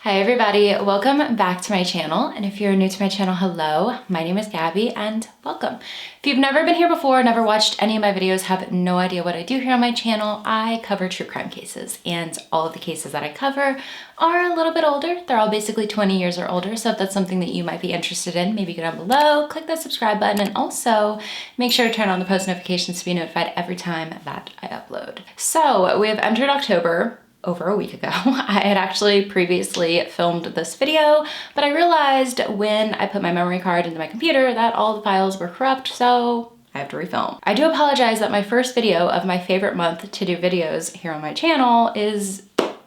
Hi everybody, welcome back to my channel. And if you're new to my channel, hello, my name is Gabby and welcome. If you've never been here before, never watched any of my videos, have no idea what I do here on my channel, I cover true crime cases, and all of the cases that I cover are a little bit older. They're all basically 20 years or older. So if that's something that you might be interested in, maybe go down below, click that subscribe button, and also make sure to turn on the post notifications to be notified every time that I upload. So we have entered October. Over a week ago. I had actually previously filmed this video, but I realized when I put my memory card into my computer that all the files were corrupt, so I have to refilm. I do apologize that my first video of my favorite month to do videos here on my channel is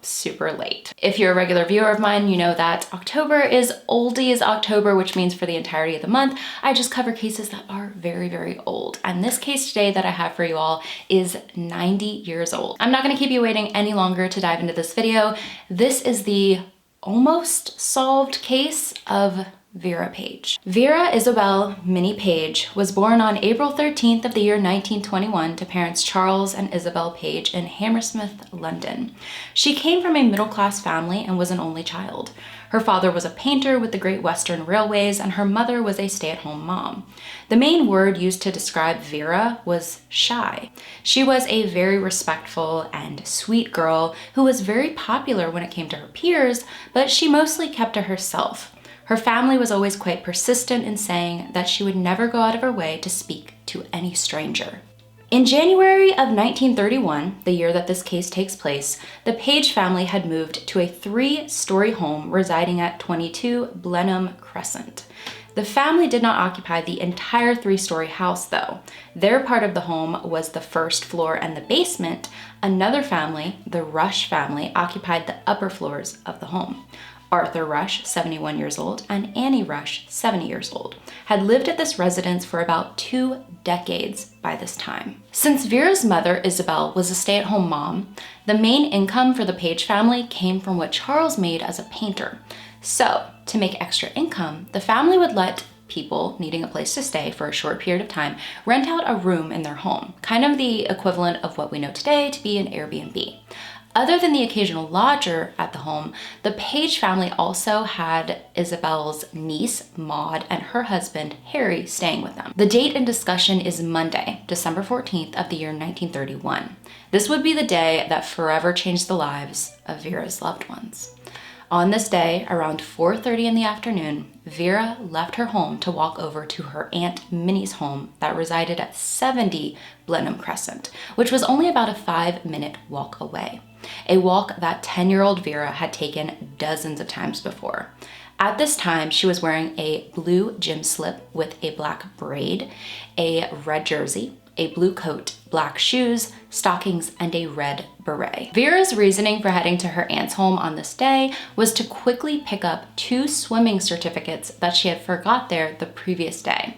super late. If you're a regular viewer of mine, you know that October is Oldies October, which means for the entirety of the month, I just cover cases that are very, very old. And this case today that I have for you all is 90 years old. I'm not gonna keep you waiting any longer to dive into this video. This is the almost solved case of Vera Page. Vera Isabel Minnie Page was born on April 13th of the year 1921 to parents Charles and Isabel Page in Hammersmith, London. She came from a middle-class family and was an only child. Her father was a painter with the Great Western Railways and her mother was a stay-at-home mom. The main word used to describe Vera was shy. She was a very respectful and sweet girl who was very popular when it came to her peers, but she mostly kept to herself. Her family was always quite persistent in saying that she would never go out of her way to speak to any stranger. In January of 1931, the year that this case takes place, the Page family had moved to a 3-story home residing at 22 Blenheim Crescent. The family did not occupy the entire 3-story house though. Their part of the home was the first floor and the basement. Another family, the Rush family, occupied the upper floors of the home. Arthur Rush, 71 years old, and Annie Rush, 70 years old, had lived at this residence for about 2 decades by this time. Since Vera's mother, Isabel, was a stay-at-home mom, the main income for the Page family came from what Charles made as a painter. So, to make extra income, the family would let people needing a place to stay for a short period of time rent out a room in their home, kind of the equivalent of what we know today to be an Airbnb. Other than the occasional lodger at the home, the Page family also had Isabel's niece, Maud, and her husband, Harry, staying with them. The date in discussion is Monday, December 14th of the year 1931. This would be the day that forever changed the lives of Vera's loved ones. On this day, around 4:30 in the afternoon, Vera left her home to walk over to her Aunt Minnie's home that resided at 70 Blenheim Crescent, which was only about a 5-minute walk away. A walk that 10-year-old Vera had taken dozens of times before. At this time, she was wearing a blue gym slip with a black braid, a red jersey, a blue coat, black shoes, stockings, and a red beret. Vera's reasoning for heading to her aunt's home on this day was to quickly pick up 2 swimming certificates that she had forgot there the previous day.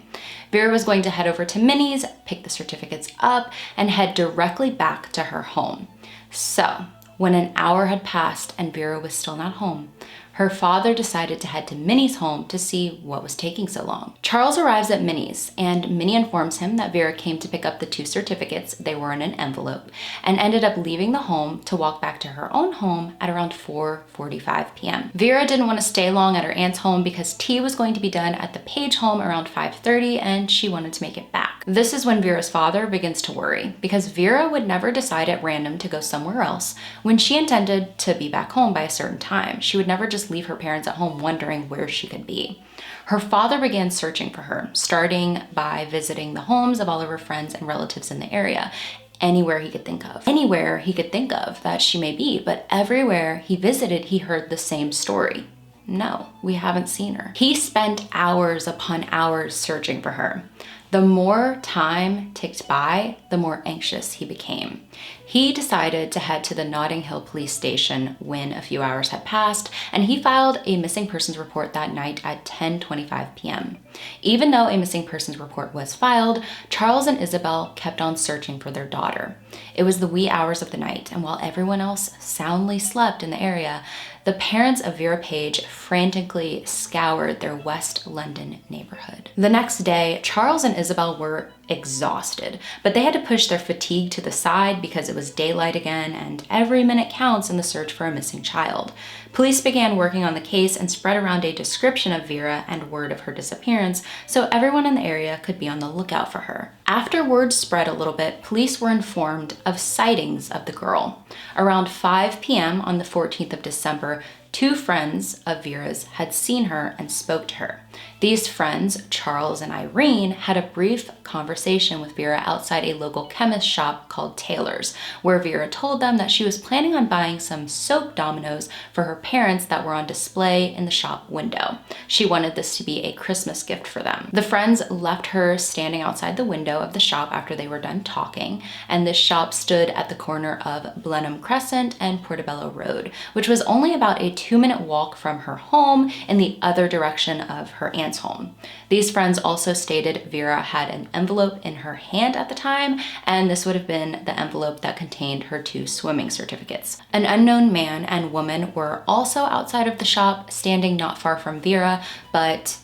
Vera was going to head over to Minnie's, pick the certificates up, and head directly back to her home. So, when an hour had passed and Vera was still not home, her father decided to head to Minnie's home to see what was taking so long. Charles arrives at Minnie's, and Minnie informs him that Vera came to pick up the 2 certificates, they were in an envelope, and ended up leaving the home to walk back to her own home at around 4:45 p.m. Vera didn't want to stay long at her aunt's home because tea was going to be done at the Page home around 5:30, and she wanted to make it back. This is when Vera's father begins to worry, because Vera would never decide at random to go somewhere else when she intended to be back home by a certain time. She would never just leave her parents at home wondering where she could be. Her father began searching for her, starting by visiting the homes of all of her friends and relatives in the area, anywhere he could think of that she may be, but everywhere he visited, he heard the same story. No, we haven't seen her. He spent hours upon hours searching for her. The more time ticked by, the more anxious he became. He decided to head to the Notting Hill police station when a few hours had passed, and he filed a missing persons report that night at 10:25 p.m. Even though a missing persons report was filed, Charles and Isabel kept on searching for their daughter. It was the wee hours of the night, and while everyone else soundly slept in the area, the parents of Vera Page frantically scoured their West London neighborhood. The next day, Charles and Isabel were exhausted, but they had to push their fatigue to the side because it it was daylight again, and every minute counts in the search for a missing child. Police began working on the case and spread around a description of Vera and word of her disappearance so everyone in the area could be on the lookout for her. After word spread a little bit, police were informed of sightings of the girl. Around 5 p.m. on the 14th of December, 2 friends of Vera's had seen her and spoke to her. These friends, Charles and Irene, had a brief conversation with Vera outside a local chemist shop called Taylor's, where Vera told them that she was planning on buying some soap dominoes for her parents that were on display in the shop window. She wanted this to be a Christmas gift for them. The friends left her standing outside the window of the shop after they were done talking, and this shop stood at the corner of Blenheim Crescent and Portobello Road, which was only about a 2-minute walk from her home in the other direction of her aunt's home. These friends also stated Vera had an envelope in her hand at the time, and this would have been the envelope that contained her 2 swimming certificates. An unknown man and woman were also outside of the shop, standing not far from Vera, but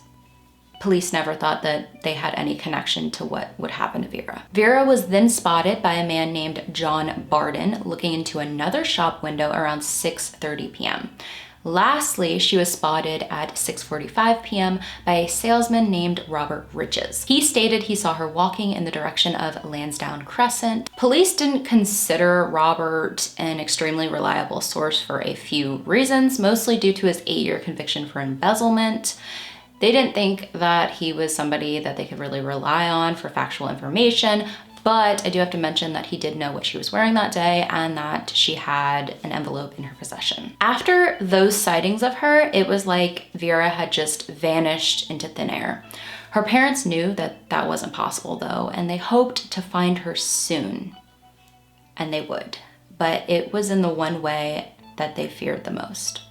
police never thought that they had any connection to what would happen to Vera. Vera was then spotted by a man named John Barden looking into another shop window around 6:30 p.m. Lastly, she was spotted at 6:45 p.m. by a salesman named Robert Riches. He stated he saw her walking in the direction of Lansdowne Crescent. Police didn't consider Robert an extremely reliable source for a few reasons, mostly due to his 8-year conviction for embezzlement. They didn't think that he was somebody that they could really rely on for factual information, but I do have to mention that he did know what she was wearing that day and that she had an envelope in her possession. After those sightings of her, it was like Vera had just vanished into thin air. Her parents knew that that wasn't possible though, and they hoped to find her soon. And they would, but it was in the one way that they feared the most.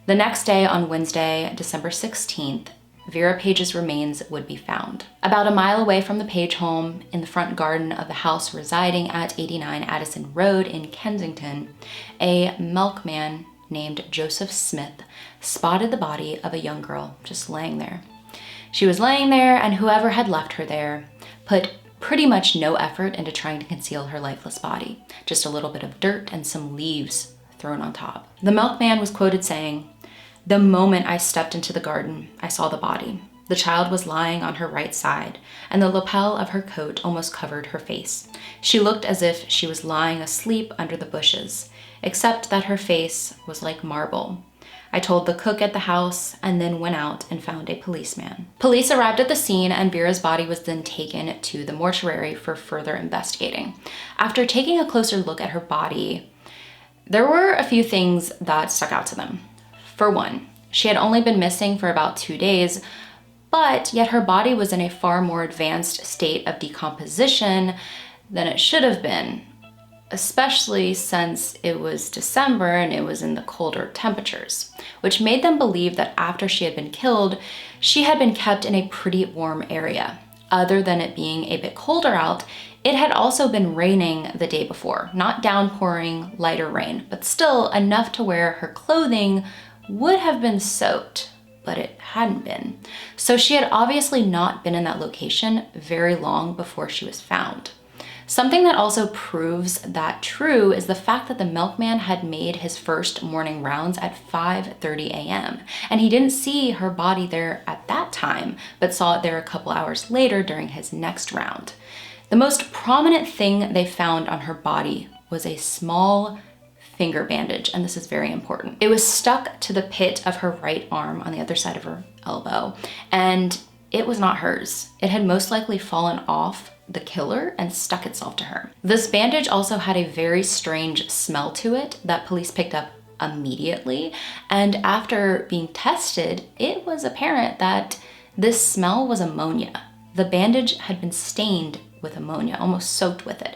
The next day, on Wednesday, December 16th, Vera Page's remains would be found. About a mile away from the Page home, in the front garden of the house residing at 89 Addison Road in Kensington, a milkman named Joseph Smith spotted the body of a young girl just laying there. She was laying there, and whoever had left her there put pretty much no effort into trying to conceal her lifeless body. Just a little bit of dirt and some leaves thrown on top. The milkman was quoted saying, "The moment I stepped into the garden, I saw the body. The child was lying on her right side, and the lapel of her coat almost covered her face. She looked as if she was lying asleep under the bushes, except that her face was like marble. I told the cook at the house and then went out and found a policeman." Police arrived at the scene, and Vera's body was then taken to the mortuary for further investigating. After taking a closer look at her body, there were a few things that stuck out to them. For one, she had only been missing for about 2 days, but yet her body was in a far more advanced state of decomposition than it should have been, especially since it was December and it was in the colder temperatures, which made them believe that after she had been killed, she had been kept in a pretty warm area. Other than it being a bit colder out, it had also been raining the day before, not downpouring, lighter rain, but still enough to where her clothing would have been soaked, but it hadn't been. So she had obviously not been in that location very long before she was found. Something that also proves that true is the fact that the milkman had made his first morning rounds at 5:30 a.m. and he didn't see her body there at that time, but saw it there a couple hours later during his next round. The most prominent thing they found on her body was a small finger bandage, and this is very important. It was stuck to the pit of her right arm on the other side of her elbow, and it was not hers. It had most likely fallen off the killer and stuck itself to her. This bandage also had a very strange smell to it that police picked up immediately, and after being tested, it was apparent that this smell was ammonia. The bandage had been stained with ammonia, almost soaked with it.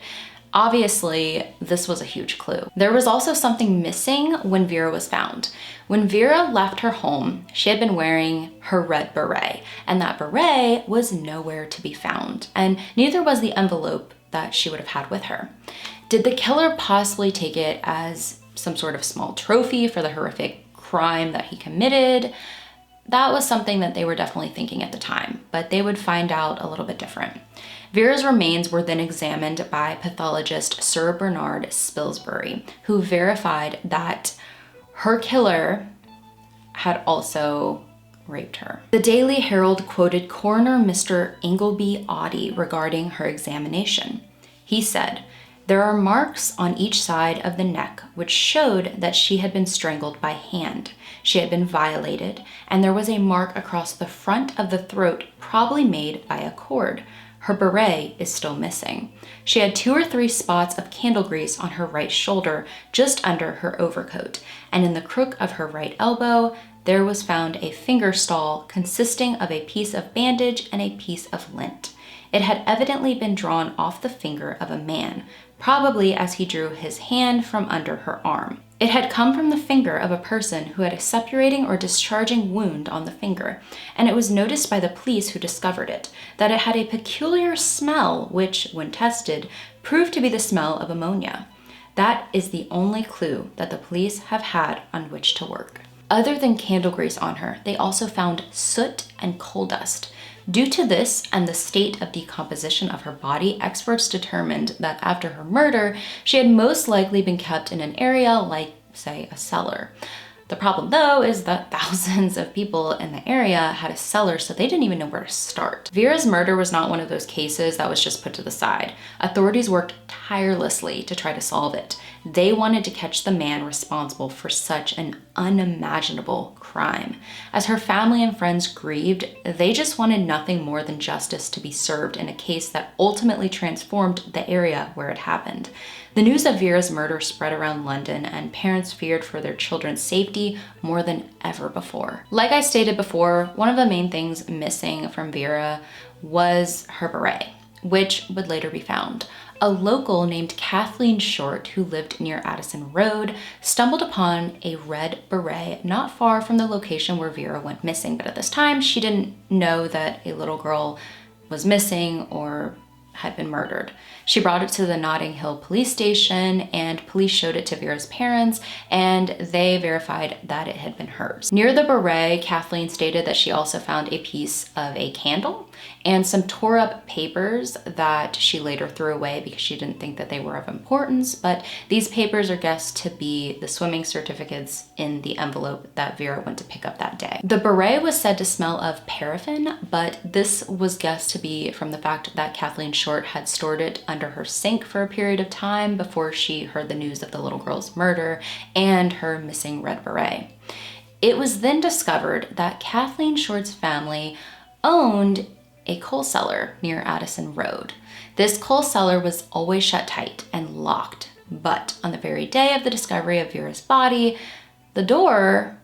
Obviously, this was a huge clue. There was also something missing when Vera was found. When Vera left her home, she had been wearing her red beret, and that beret was nowhere to be found, and neither was the envelope that she would have had with her. Did the killer possibly take it as some sort of small trophy for the horrific crime that he committed? that was something that they were definitely thinking at the time, but they would find out a little bit different. Vera's remains were then examined by pathologist Sir Bernard Spilsbury, who verified that her killer had also raped her. The Daily Herald quoted Coroner Mr. Ingleby Oddie regarding her examination. He said, "There are marks on each side of the neck which showed that she had been strangled by hand. She had been violated, and there was a mark across the front of the throat probably made by a cord. Her beret is still missing. She had 2 or 3 spots of candle grease on her right shoulder, just under her overcoat, and in the crook of her right elbow, there was found a finger stall consisting of a piece of bandage and a piece of lint. It had evidently been drawn off the finger of a man, probably as he drew his hand from under her arm. It had come from the finger of a person who had a suppurating or discharging wound on the finger, and it was noticed by the police who discovered it, that it had a peculiar smell which, when tested, proved to be the smell of ammonia. That is the only clue that the police have had on which to work." Other than candle grease on her, they also found soot and coal dust. Due to this and the state of decomposition of her body, experts determined that after her murder, she had most likely been kept in an area like, say, a cellar. The problem, though, is that thousands of people in the area had a cellar, so they didn't even know where to start. Vera's murder was not one of those cases that was just put to the side. Authorities worked tirelessly to try to solve it. They wanted to catch the man responsible for such an unimaginable crime. As her family and friends grieved, they just wanted nothing more than justice to be served in a case that ultimately transformed the area where it happened. The news of Vera's murder spread around London, and parents feared for their children's safety more than ever before. Like I stated before, one of the main things missing from Vera was her beret, which would later be found. A local named Kathleen Short, who lived near Addison Road, stumbled upon a red beret not far from the location where Vera went missing, but at this time she didn't know that a little girl was missing or had been murdered. She brought it to the Notting Hill police station, and police showed it to Vera's parents, and they verified that it had been hers. Near the beret, Kathleen stated that she also found a piece of a candle and some tore up papers that she later threw away because she didn't think that they were of importance, but these papers are guessed to be the swimming certificates in the envelope that Vera went to pick up that day. The beret was said to smell of paraffin, but this was guessed to be from the fact that Kathleen Short had stored it under her sink for a period of time before she heard the news of the little girl's murder and her missing red beret. It was then discovered that Kathleen Short's family owned a coal cellar near Addison Road. This coal cellar was always shut tight and locked, but on the very day of the discovery of Vera's body, the door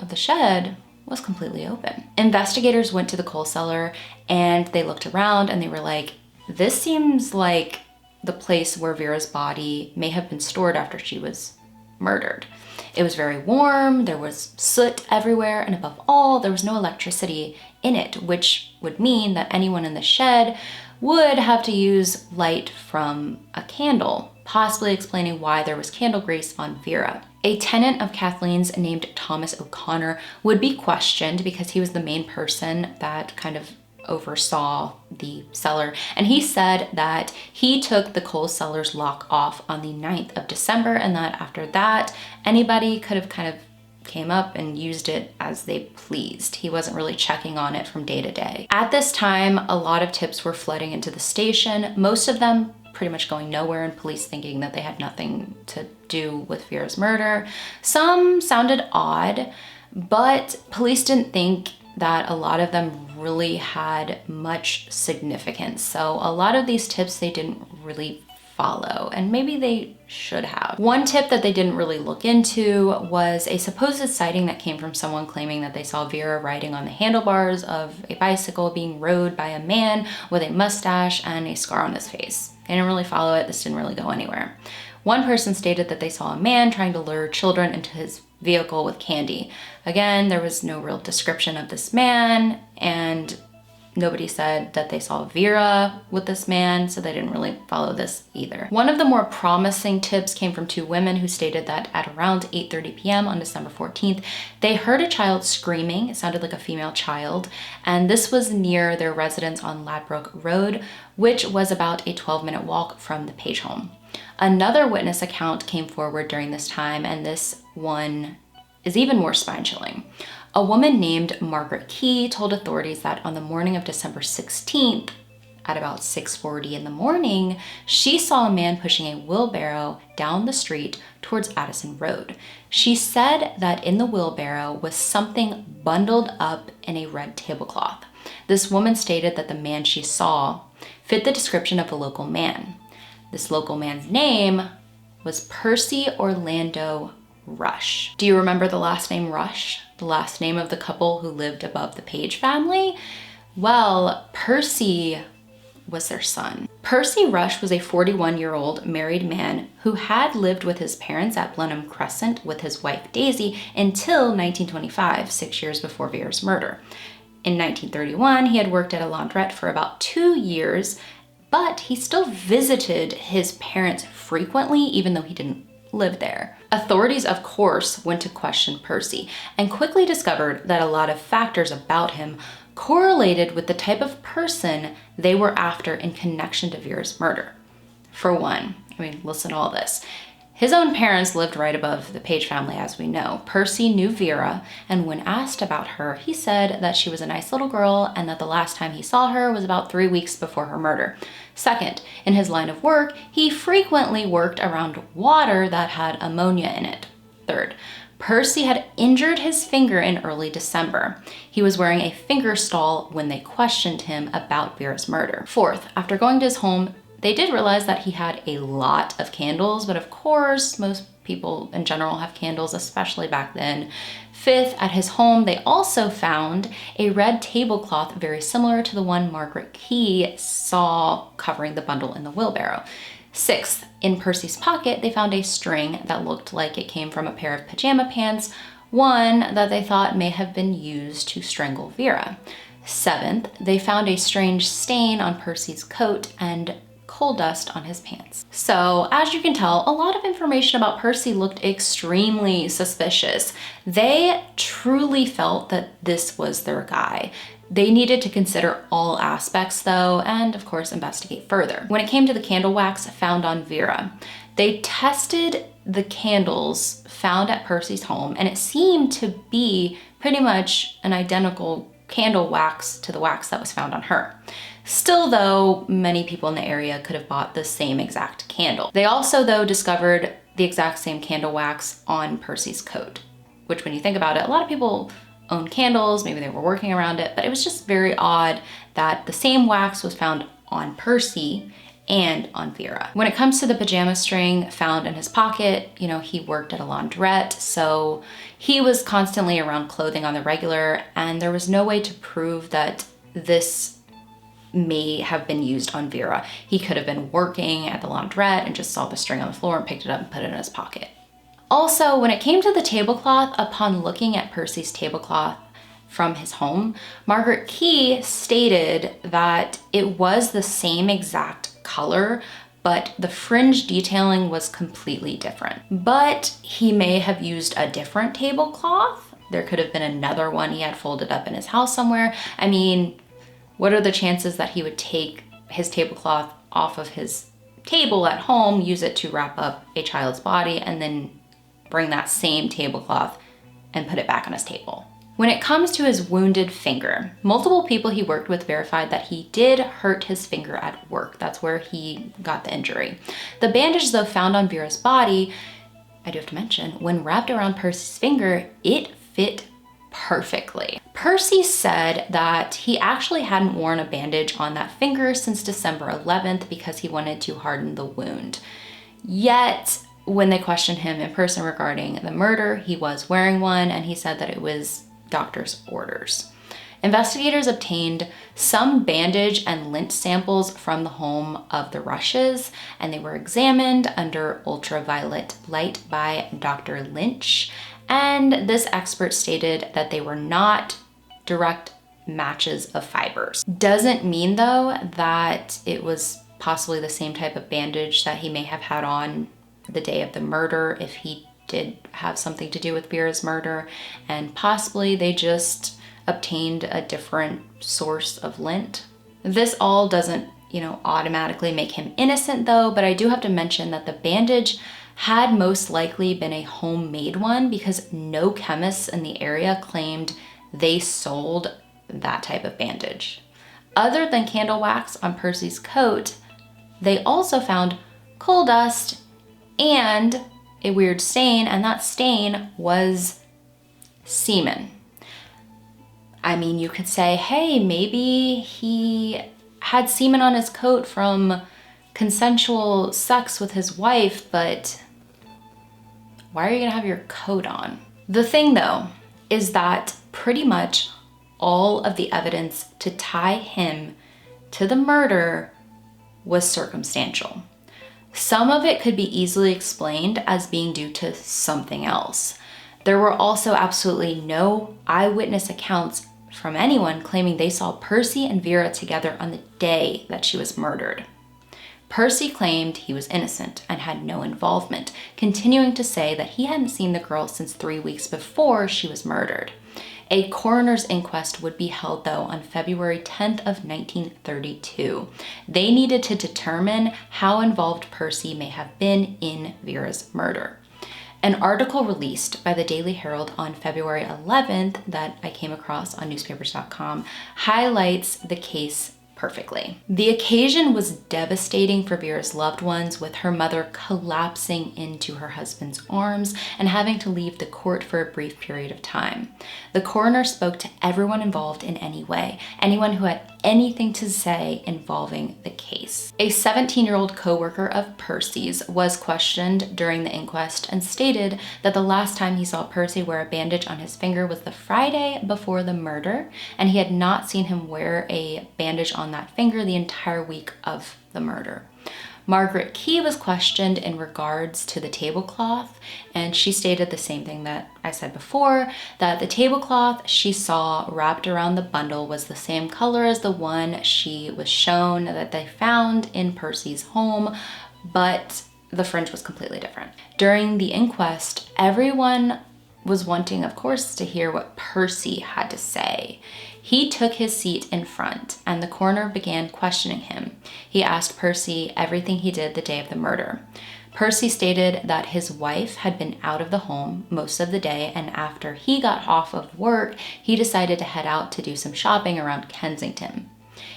of the shed was completely open. Investigators went to the coal cellar and they looked around and they were like, this seems like the place where Vera's body may have been stored after she was murdered. It was very warm, there was soot everywhere, and above all, there was no electricity in it, which would mean that anyone in the shed would have to use light from a candle, possibly explaining why there was candle grease on Vera. A tenant of Kathleen's named Thomas O'Connor would be questioned because he was the main person that kind of oversaw the cellar, and he said that he took the coal cellar's lock off on the 9th of December, and that after that anybody could have kind of came up and used it as they pleased. He wasn't really checking on it from day to day. At this time, a lot of tips were flooding into the station, most of them pretty much going nowhere and police thinking that they had nothing to do with Vera's murder. Some sounded odd, but police didn't think that a lot of them really had much significance. So a lot of these tips they didn't really follow, and maybe they should have. One tip that they didn't really look into was a supposed sighting that came from someone claiming that they saw Vera riding on the handlebars of a bicycle being rode by a man with a mustache and a scar on his face. They didn't really follow it. This didn't really go anywhere. One person stated that they saw a man trying to lure children into his vehicle with candy. Again, there was no real description of this man, and Nobody said that they saw Vera with this man, so they didn't really follow this either. One of the more promising tips came from two women who stated that at around 8:30 p.m. on December 14th, they heard a child screaming. It sounded like a female child, and this was near their residence on Ladbroke Road, which was about a 12-minute walk from the Page home. Another witness account came forward during this time, and this one is even more spine-chilling. A woman named Margaret Key told authorities that on the morning of December 16th, at about 6:40 in the morning, she saw a man pushing a wheelbarrow down the street towards Addison Road. She said that in the wheelbarrow was something bundled up in a red tablecloth. This woman stated that the man she saw fit the description of a local man. This local man's name was Percy Orlando Rush. Do you remember the last name Rush? The last name of the couple who lived above the Page family? Well, Percy was their son. Percy Rush was a 41-year-old married man who had lived with his parents at Blenheim Crescent with his wife Daisy until 1925, 6 years before Vera's murder. In 1931, he had worked at a laundrette for about 2 years, but he still visited his parents frequently, even though he didn't live there. Authorities, of course, went to question Percy and quickly discovered that a lot of factors about him correlated with the type of person they were after in connection to Vera's murder. For one, listen to all this. His own parents lived right above the Page family, as we know. Percy knew Vera, and when asked about her, he said that she was a nice little girl and that the last time he saw her was about 3 weeks before her murder. Second, in his line of work, he frequently worked around water that had ammonia in it. Third, Percy had injured his finger in early December. He was wearing a finger stall when they questioned him about Vera's murder. Fourth, after going to his home, they did realize that he had a lot of candles, but of course, most people in general have candles, especially back then. Fifth, at his home, they also found a red tablecloth very similar to the one Margaret Key saw covering the bundle in the wheelbarrow. Sixth, in Percy's pocket, they found a string that looked like it came from a pair of pajama pants, one that they thought may have been used to strangle Vera. Seventh, they found a strange stain on Percy's coat and coal dust on his pants. So as you can tell, a lot of information about Percy looked extremely suspicious. They truly felt that this was their guy. They needed to consider all aspects though, and of course investigate further. When it came to the candle wax found on Vera, they tested the candles found at Percy's home, and it seemed to be pretty much an identical candle wax to the wax that was found on her. Still though, many people in the area could have bought the same exact candle. They also though discovered the exact same candle wax on Percy's coat, which when you think about it, a lot of people own candles, maybe they were working around it, but it was just very odd that the same wax was found on Percy and on Vera. When it comes to the pajama string found in his pocket, he worked at a laundrette, so he was constantly around clothing on the regular, and there was no way to prove that this may have been used on Vera. He could have been working at the laundrette and just saw the string on the floor and picked it up and put it in his pocket. Also, when it came to the tablecloth, upon looking at Percy's tablecloth from his home, Margaret Key stated that it was the same exact color, but the fringe detailing was completely different. But he may have used a different tablecloth. There could have been another one he had folded up in his house somewhere. What are the chances that he would take his tablecloth off of his table at home, use it to wrap up a child's body, and then bring that same tablecloth and put it back on his table? When it comes to his wounded finger, multiple people he worked with verified that he did hurt his finger at work. That's where he got the injury. The bandage, though, found on Vera's body, I do have to mention, when wrapped around Percy's finger, it fit perfectly. Percy said that he actually hadn't worn a bandage on that finger since December 11th because he wanted to harden the wound. Yet, when they questioned him in person regarding the murder, he was wearing one, and he said that it was doctor's orders. Investigators obtained some bandage and lint samples from the home of the Rushes, and they were examined under ultraviolet light by Dr. Lynch. And this expert stated that they were not direct matches of fibers. Doesn't mean though that it was possibly the same type of bandage that he may have had on the day of the murder, if he did have something to do with Vera's murder, and possibly they just obtained a different source of lint. This all doesn't, automatically make him innocent though, but I do have to mention that the bandage had most likely been a homemade one because no chemists in the area claimed they sold that type of bandage. Other than candle wax on Percy's coat, they also found coal dust and a weird stain, and that stain was semen. I mean, you could say, hey, maybe he had semen on his coat from consensual sex with his wife, but why are you gonna have your coat on? The thing though, is that pretty much all of the evidence to tie him to the murder was circumstantial. Some of it could be easily explained as being due to something else. There were also absolutely no eyewitness accounts from anyone claiming they saw Percy and Vera together on the day that she was murdered. Percy claimed he was innocent and had no involvement, continuing to say that he hadn't seen the girl since 3 weeks before she was murdered. A coroner's inquest would be held though on February 10th of 1932. They needed to determine how involved Percy may have been in Vera's murder. An article released by the Daily Herald on February 11th that I came across on newspapers.com highlights the case perfectly. The occasion was devastating for Vera's loved ones, with her mother collapsing into her husband's arms and having to leave the court for a brief period of time. The coroner spoke to everyone involved in any way, anyone who had anything to say involving the case. A 17-year-old co-worker of Percy's was questioned during the inquest and stated that the last time he saw Percy wear a bandage on his finger was the Friday before the murder, and he had not seen him wear a bandage on that finger the entire week of the murder. Margaret Key was questioned in regards to the tablecloth, and she stated the same thing that I said before, that the tablecloth she saw wrapped around the bundle was the same color as the one she was shown that they found in Percy's home, but the fringe was completely different. During the inquest, everyone was wanting, of course, to hear what Percy had to say. He took his seat in front, and the coroner began questioning him. He asked Percy everything he did the day of the murder. Percy stated that his wife had been out of the home most of the day, and after he got off of work, he decided to head out to do some shopping around Kensington.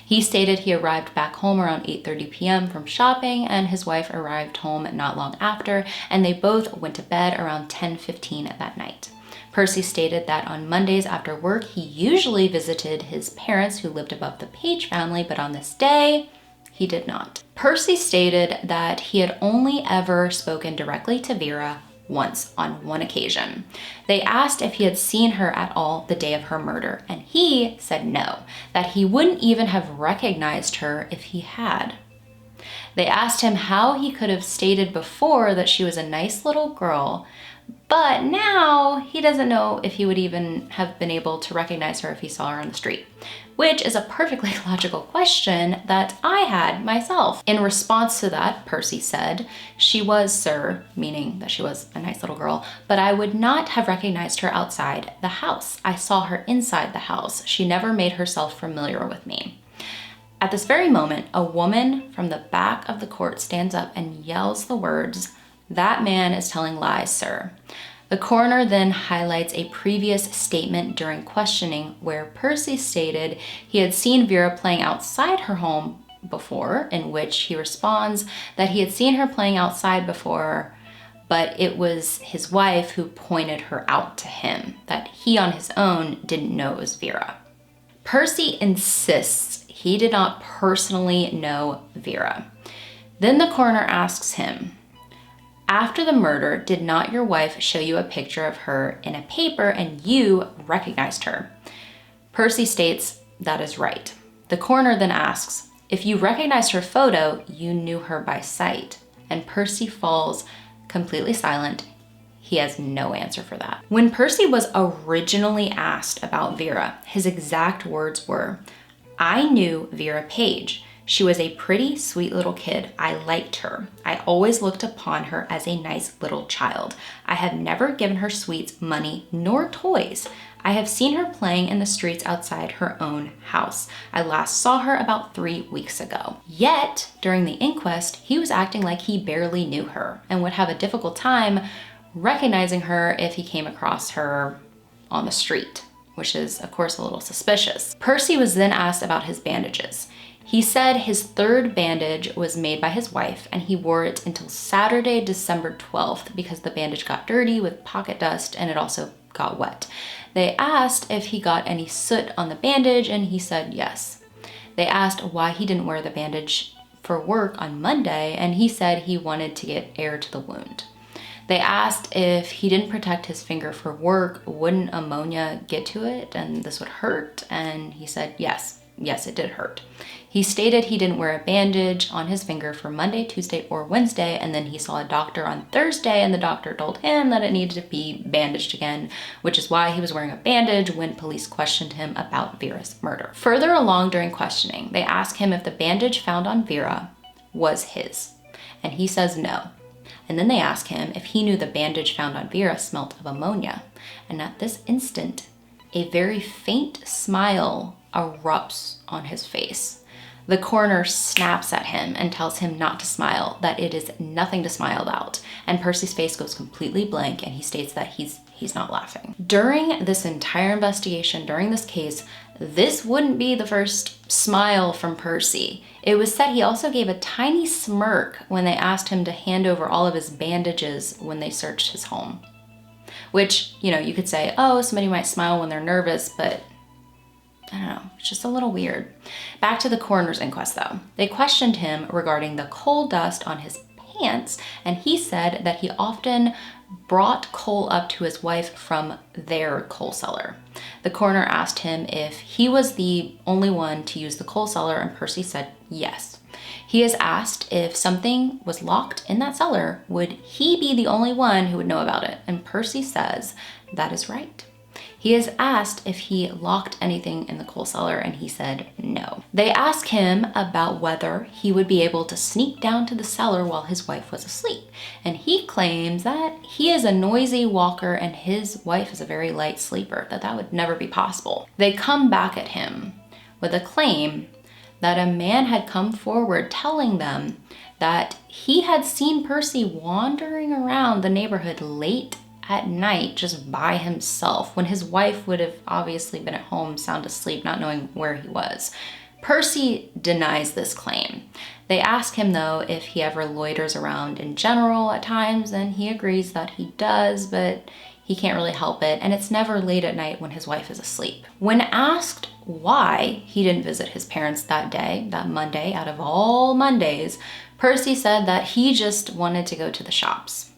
He stated he arrived back home around 8:30 p.m. from shopping, and his wife arrived home not long after, and they both went to bed around 10:15 that night. Percy stated that on Mondays after work, he usually visited his parents who lived above the Page family, but on this day, he did not. Percy stated that he had only ever spoken directly to Vera once on one occasion. They asked if he had seen her at all the day of her murder, and he said no, that he wouldn't even have recognized her if he had. They asked him how he could have stated before that she was a nice little girl, but now he doesn't know if he would even have been able to recognize her if he saw her on the street, which is a perfectly logical question that I had myself. In response to that, Percy said, "She was, sir," meaning that she was a nice little girl, "but I would not have recognized her outside the house. I saw her inside the house. She never made herself familiar with me." At this very moment, a woman from the back of the court stands up and yells the words, "That man is telling lies, sir." The coroner then highlights a previous statement during questioning where Percy stated he had seen Vera playing outside her home before, in which he responds that he had seen her playing outside before, but it was his wife who pointed her out to him, that he on his own didn't know it was Vera. Percy insists he did not personally know Vera. Then the coroner asks him, "After the murder, did not your wife show you a picture of her in a paper and you recognized her?" Percy states that is right. The coroner then asks, "If you recognized her photo, you knew her by sight?" And Percy falls completely silent. He has no answer for that. When Percy was originally asked about Vera, his exact words were, "I knew Vera Page. She was a pretty sweet little kid. I liked her. I always looked upon her as a nice little child. I have never given her sweets, money, nor toys. I have seen her playing in the streets outside her own house. I last saw her about 3 weeks ago." Yet, during the inquest, he was acting like he barely knew her and would have a difficult time recognizing her if he came across her on the street, which is, of course, a little suspicious. Percy was then asked about his bandages. He said his third bandage was made by his wife and he wore it until Saturday, December 12th because the bandage got dirty with pocket dust and it also got wet. They asked if he got any soot on the bandage and he said yes. They asked why he didn't wear the bandage for work on Monday and he said he wanted to get air to the wound. They asked if he didn't protect his finger for work, wouldn't ammonia get to it and this would hurt? And he said yes, it did hurt. He stated he didn't wear a bandage on his finger for Monday, Tuesday, or Wednesday, and then he saw a doctor on Thursday and the doctor told him that it needed to be bandaged again, which is why he was wearing a bandage when police questioned him about Vera's murder. Further along during questioning, they asked him if the bandage found on Vera was his, and he says no. And then they ask him if he knew the bandage found on Vera smelt of ammonia. And at this instant, a very faint smile erupts on his face. The coroner snaps at him and tells him not to smile, that it is nothing to smile about. And Percy's face goes completely blank and he states that he's not laughing. During this entire investigation, during this case, this wouldn't be the first smile from Percy. It was said he also gave a tiny smirk when they asked him to hand over all of his bandages when they searched his home. Which, you know, you could say, oh, somebody might smile when they're nervous, but I don't know, it's just a little weird. Back to the coroner's inquest though. They questioned him regarding the coal dust on his pants, and he said that he often brought coal up to his wife from their coal cellar. The coroner asked him if he was the only one to use the coal cellar, and Percy said yes. He is asked if something was locked in that cellar, would he be the only one who would know about it? And Percy says that is right. He is asked if he locked anything in the coal cellar and he said no. They ask him about whether he would be able to sneak down to the cellar while his wife was asleep. And he claims that he is a noisy walker and his wife is a very light sleeper, that would never be possible. They come back at him with a claim that a man had come forward telling them that he had seen Percy wandering around the neighborhood late at night just by himself when his wife would have obviously been at home sound asleep, not knowing where he was. Percy denies this claim. They ask him though if he ever loiters around in general at times, and he agrees that he does, but he can't really help it, and it's never late at night when his wife is asleep. When asked why he didn't visit his parents that day, that Monday, out of all Mondays, Percy said that he just wanted to go to the shops.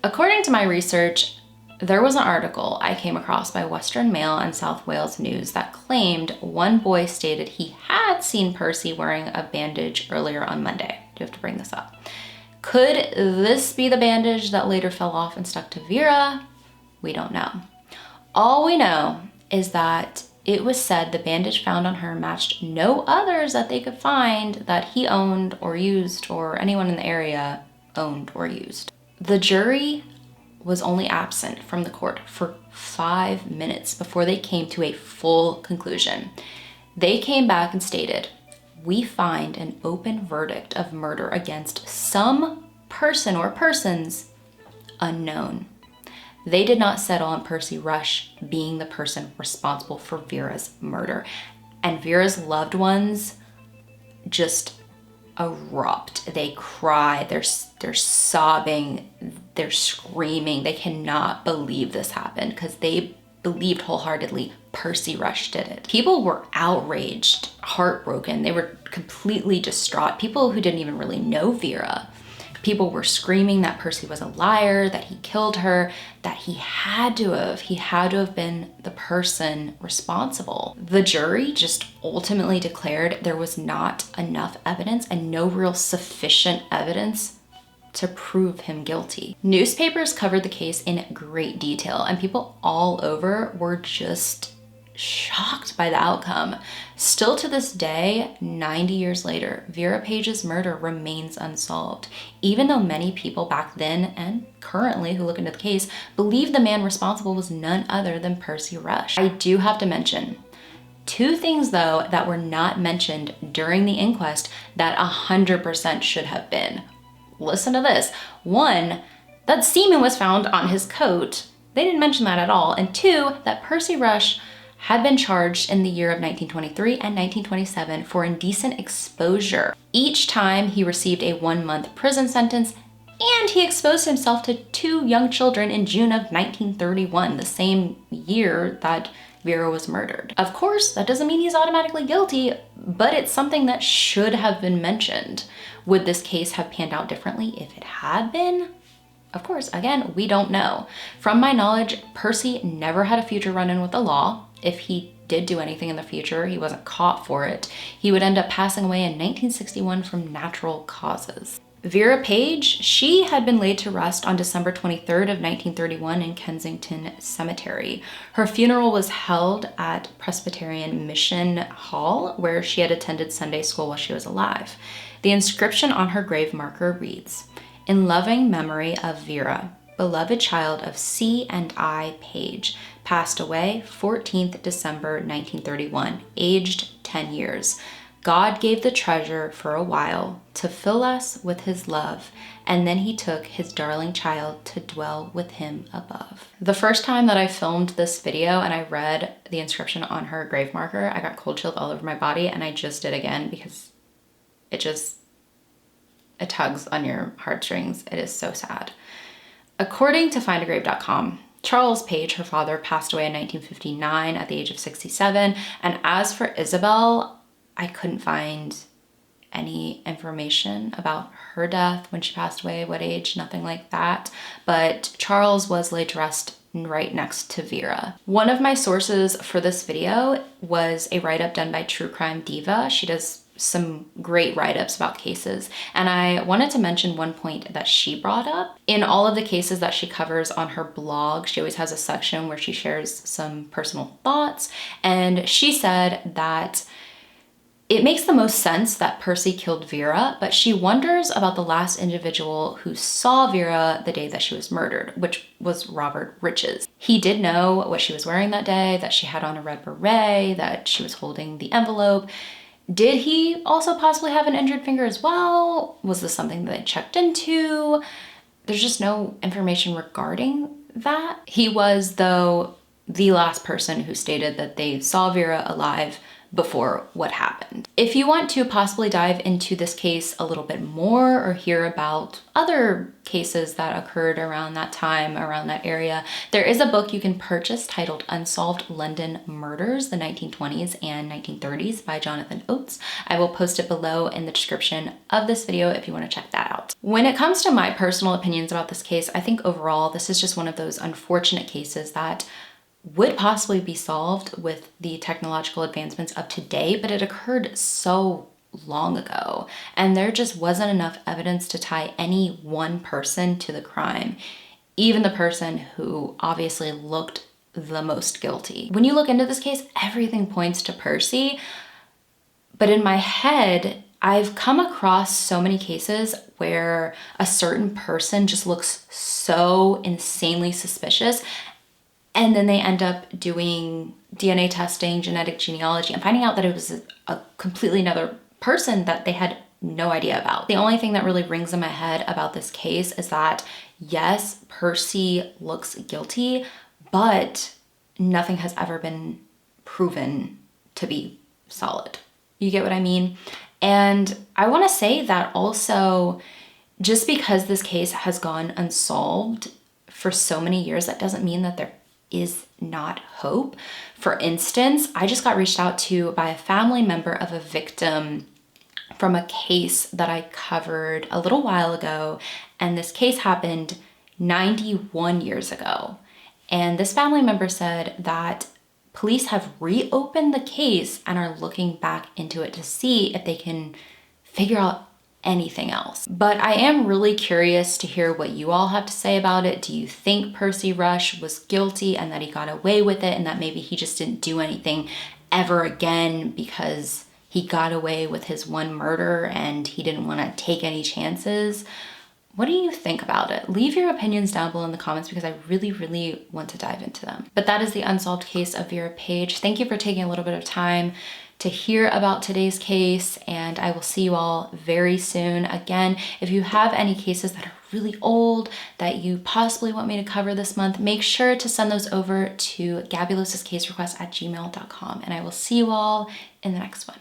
According to my research, there was an article I came across by Western Mail and South Wales News that claimed one boy stated he had seen Percy wearing a bandage earlier on Monday. Do have to bring this up. Could this be the bandage that later fell off and stuck to Vera? We don't know. All we know is that it was said the bandage found on her matched no others that they could find that he owned or used or anyone in the area owned or used. The jury was only absent from the court for 5 minutes before they came to a full conclusion. They came back and stated, "We find an open verdict of murder against some person or persons unknown." They did not settle on Percy Rush being the person responsible for Vera's murder. And Vera's loved ones just erupt. They cry, they're sobbing, they're screaming. They cannot believe this happened because they believed wholeheartedly Percy Rush did it. People were outraged, heartbroken. They were completely distraught. People who didn't even really know Vera. People were screaming that Percy was a liar, that he killed her, that he had to have been the person responsible. The jury just ultimately declared there was not enough evidence and no real sufficient evidence to prove him guilty. Newspapers covered the case in great detail, and people all over were just shocked by the outcome. Still to this day, 90 years later, Vera Page's murder remains unsolved, even though many people back then and currently who look into the case believe the man responsible was none other than Percy Rush. I do have to mention two things though that were not mentioned during the inquest that 100% should have been. Listen to this. One, that semen was found on his coat. They didn't mention that at all. And two, that Percy Rush had been charged in the year of 1923 and 1927 for indecent exposure. Each time he received a 1-month prison sentence, and he exposed himself to 2 young children in June of 1931, the same year that Vera was murdered. Of course, that doesn't mean he's automatically guilty, but it's something that should have been mentioned. Would this case have panned out differently if it had been? Of course, again, we don't know. From my knowledge, Percy never had a future run-in with the law. If he did do anything in the future, he wasn't caught for it. He would end up passing away in 1961 from natural causes. Vera Page, she had been laid to rest on December 23rd of 1931 in Kensington Cemetery. Her funeral was held at Presbyterian Mission Hall, where she had attended Sunday school while she was alive. The inscription on her grave marker reads, "In loving memory of Vera, beloved child of C and I Page, passed away 14th December 1931, aged 10 years. God gave the treasure for a while to fill us with his love, and then he took his darling child to dwell with him above." The first time that I filmed this video and I read the inscription on her grave marker, I got cold chilled all over my body, and I just did again because it tugs on your heartstrings. It is so sad. According to findagrave.com, Charles Page, her father, passed away in 1959 at the age of 67. And as for Isabel, I couldn't find any information about her death, when she passed away, what age, nothing like that. But Charles was laid to rest right next to Vera. One of my sources for this video was a write-up done by True Crime Diva. She does some great write-ups about cases, and I wanted to mention one point that she brought up. In all of the cases that she covers on her blog, she always has a section where she shares some personal thoughts, and she said that it makes the most sense that Percy killed Vera, but she wonders about the last individual who saw Vera the day that she was murdered, which was Robert Riches. He did know what she was wearing that day, that she had on a red beret, that she was holding the envelope. Did he also possibly have an injured finger as well? Was this something that they checked into? There's just no information regarding that. He was, though, the last person who stated that they saw Vera alive before what happened. If you want to possibly dive into this case a little bit more or hear about other cases that occurred around that time, around that area, there is a book you can purchase titled Unsolved London Murders, the 1920s and 1930s by Jonathan Oates. I will post it below in the description of this video if you want to check that out. When it comes to my personal opinions about this case, I think overall this is just one of those unfortunate cases that would possibly be solved with the technological advancements of today, but it occurred so long ago, and there just wasn't enough evidence to tie any one person to the crime, even the person who obviously looked the most guilty. When you look into this case, everything points to Percy, but in my head, I've come across so many cases where a certain person just looks so insanely suspicious, and then they end up doing DNA testing, genetic genealogy, and finding out that it was a completely another person that they had no idea about. The only thing that really rings in my head about this case is that, yes, Percy looks guilty, but nothing has ever been proven to be solid. You get what I mean? And I want to say that also, just because this case has gone unsolved for so many years, that doesn't mean that there is not hope. For instance, I just got reached out to by a family member of a victim from a case that I covered a little while ago, and this case happened 91 years ago. And this family member said that police have reopened the case and are looking back into it to see if they can figure out anything else. But I am really curious to hear what you all have to say about it. Do you think Percy Rush was guilty and that he got away with it and that maybe he just didn't do anything ever again because he got away with his one murder and he didn't want to take any chances? What do you think about it? Leave your opinions down below in the comments because I really, really want to dive into them. But that is the unsolved case of Vera Page. Thank you for taking a little bit of time to hear about today's case, and I will see you all very soon. Again, if you have any cases that are really old that you possibly want me to cover this month, make sure to send those over to gabulosiscaserequests@gmail.com, and I will see you all in the next one.